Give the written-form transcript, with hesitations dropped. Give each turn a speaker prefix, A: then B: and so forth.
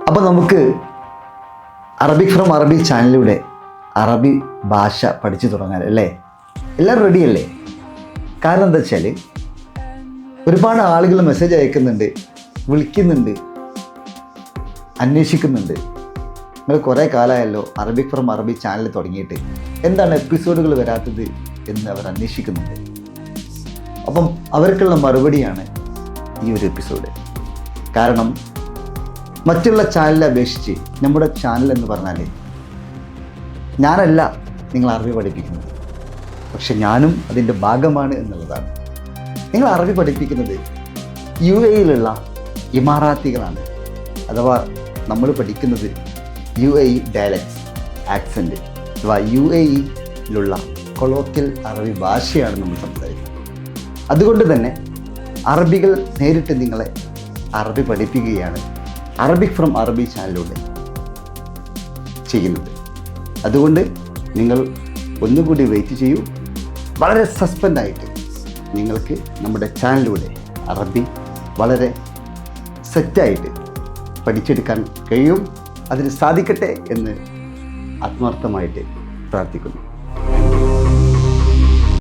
A: അപ്പോൾ നമുക്ക് Arabic from അറബി ചാനലിലൂടെ അറബി ഭാഷ പഠിച്ചു തുടങ്ങാൻ അല്ലേ? എല്ലാവരും റെഡിയല്ലേ? കാരണം എന്താ വെച്ചാൽ ഒരുപാട് ആളുകൾ മെസ്സേജ് അയക്കുന്നുണ്ട്, വിളിക്കുന്നുണ്ട്, അന്വേഷിക്കുന്നുണ്ട്. നിങ്ങൾ കുറേ കാലമായല്ലോ അറബിക് ഫ്രം അറബി ചാനൽ തുടങ്ങിയിട്ട്, എന്താണ് എപ്പിസോഡുകൾ വരാത്തത് എന്ന് അവർ അന്വേഷിക്കുന്നുണ്ട്. അപ്പം അവർക്കുള്ള മറുപടിയാണ് ഈ ഒരു എപ്പിസോഡ്. കാരണം മറ്റുള്ള ചാനലിനെ അപേക്ഷിച്ച് നമ്മുടെ ചാനൽ എന്ന് പറഞ്ഞാൽ ഞാനല്ല നിങ്ങൾ അറബി പഠിപ്പിക്കുന്നത്, പക്ഷെ ഞാനും അതിൻ്റെ ഭാഗമാണ് എന്നുള്ളതാണ്. നിങ്ങൾ അറബി പഠിപ്പിക്കുന്നത് UAE-യിലുള്ള ഇമാറാത്തികളാണ്. അഥവാ നമ്മൾ പഠിക്കുന്നത് UAE ഡയലക്ട്സ് ആക്സെൻറ്റ് അഥവാ UAE-യിലുള്ള കൊളോക്കിയൽ അറബി ഭാഷയാണ് നമ്മൾ സംസാരിക്കുന്നത്. അതുകൊണ്ട് തന്നെ അറബികൾ നേരിട്ട് നിങ്ങളെ അറബി പഠിപ്പിക്കുകയാണ് അറബിക് ഫ്രം അറബി ചാനലിലൂടെ ചെയ്യുന്നത്. അതുകൊണ്ട് നിങ്ങൾ ഒന്നുകൂടി വെയിറ്റ് ചെയ്യൂ. വളരെ സസ്പെൻഡായിട്ട് നിങ്ങൾക്ക് നമ്മുടെ ചാനലിലൂടെ അറബി വളരെ സെറ്റായിട്ട് പഠിച്ചെടുക്കാൻ കഴിയും. അതിന് സാധിക്കട്ടെ എന്ന് ആത്മാർത്ഥമായിട്ട് പ്രാർത്ഥിക്കുന്നു.